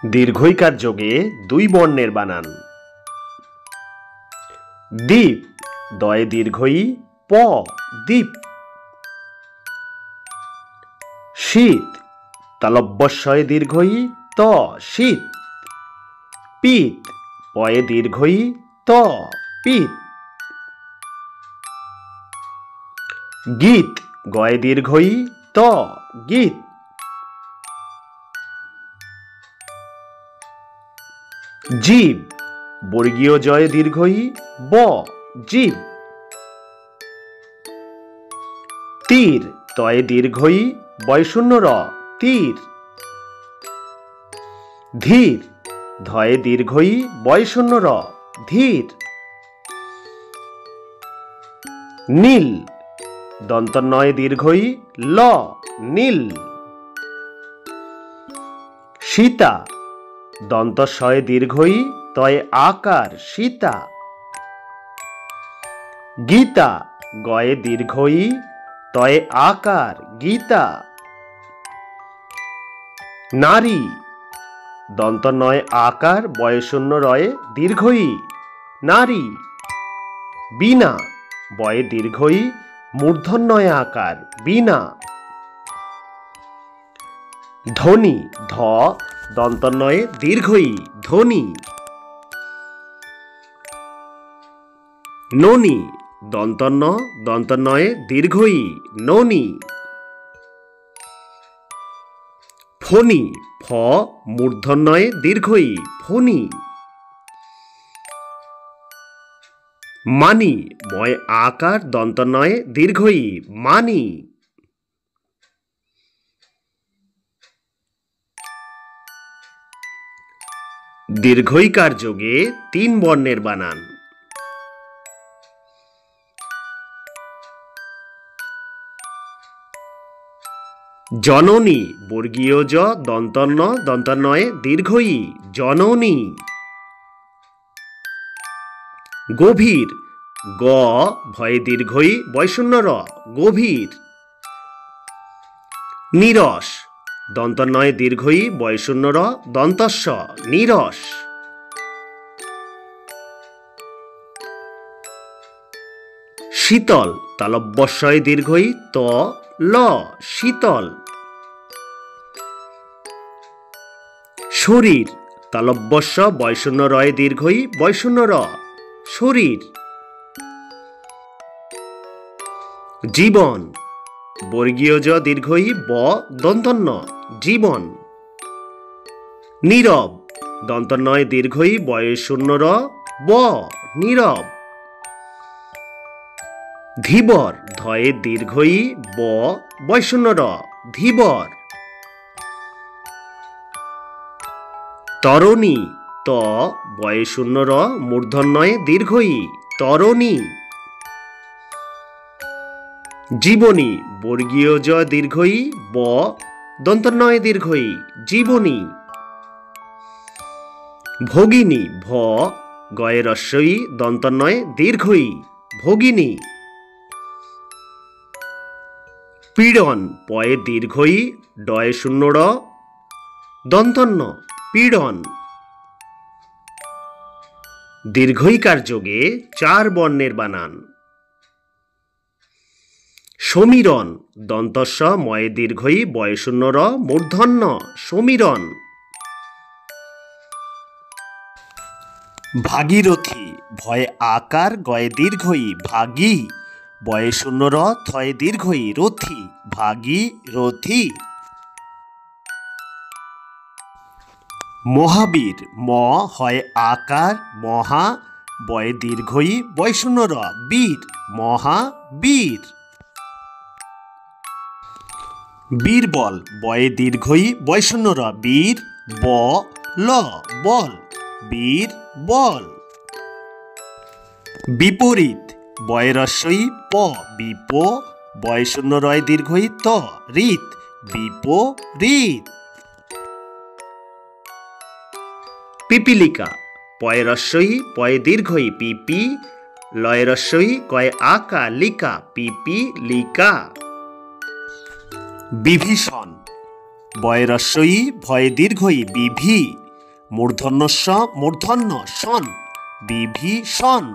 দীর্ঘইকার যোগে দুই বর্ণের বানান। দীপ দয়ে দীর্ঘই প দীপ। শীত তালব্যস্বয়ে দীর্ঘই ত শীত। পিত পয়ে দীর্ঘই ত পিত। গীত গয়ে দীর্ঘই ত গীত। জীব বর্গীয় জয়ে দীর্ঘই ব জীব। তীর তয়ে দীর্ঘই বয়শূন্য র তীর। ধীর ধয়ে দীর্ঘই বয়শূন্য র ধীর। নীল দন্তন্বয়ে দীর্ঘই ল নীল। সীতা দন্তস্বয়ে দীর্ঘই তয়ে আকার সীতা। গীতা গয়ে দীর্ঘই তয়ে আকার গীতা। নারী দন্তনয় আকার বয়শূন্য রয়ে দীর্ঘই নারী। বীণা বয়ে দীর্ঘই মূর্ধন্যয় আকার বীণা। ধ্বনি ধ দন্তন্বয়ে দীর্ঘই ধ্বনি। ননি দন্তন্য দন্তন্বয়ে দীর্ঘই ননি। ফণি ফ মূর্ধন্যয়ে দীর্ঘই ফণি। মানি ময় আকার দন্তন্বয়ে দীর্ঘই মানি। দীর্ঘইকার যোগে তিন বর্ণের বানান। জননী বর্গীয় জ দন্তন্য দন্তন্বয়ে দীর্ঘই জননী। গভীর গ ভয়ে দীর্ঘই বয়শূন্য র গভীর। নীরস দন্তন্বয়ে দীর্ঘই বয়শূন্য র দন্তস্ব নীরস। শীতল তালব্যস্বয়ে দীর্ঘই ত ল শীতল। শরীর তালব্যস্ব বয়শূন্য রয়ে দীর্ঘই বয়শূন্য র শরীর। জীবন বর্গীয় জ দীর্ঘই ব দন্তন্য জীবন। নীরব দন্তন্বয়ে দীর্ঘই বয়শূন্য র ব নীরব। ধীবর ধয়ে দীর্ঘই ব বয়শূন্য র ধীবর। তরণী ত বয়শূন্য র মূর্ধন্যয়ে দীর্ঘই তরণী। জীবনী বর্গীয় জ দীর্ঘই ব দন্তন্বয়ে দীর্ঘই জীবনী। ভগিনী ভ গয়ে রস্বই দন্তন্বয়ে দীর্ঘই ভগিনী। পীড়ন পয়ে দীর্ঘই ডয়ে শূন্য র দন্তন্য পীড়ন। দীর্ঘইকার যোগে চার বর্ণের বানান। সমীরণ দন্তস্ব ময়ে দীর্ঘই বয়শূন্য র মূর্ধন্য সমীরণ। ভাগীরথী ভয়ে আকার গয়ে দীর্ঘই ভাগী বয়শূন্য র থয়ে দীর্ঘই রথী ভাগী রথী। মহাবীর ম হয় আকার মহা বয়ে দীর্ঘই বয়শূন্য র বীর মহাবীর। বীরবল বয়ে দীর্ঘই বয়শূন্য র বীর ব ল বল বীর বল। বিপরীত বয়ে রস্বই প বিপ বয়শূন্য রয় দীর্ঘই ত ঋত বিপরীত। পিপীলিকা পয়ে রস্বই পয়ে দীর্ঘই পিপি লয়ে রস্বই কয়ে আকা লিকা পিপীলিকা। বিভীষণ বয়ে রস্বই ভয়ে দীর্ঘই বিভি মূর্ধন্য ষ মূর্ধন্য শন বিভীষণ।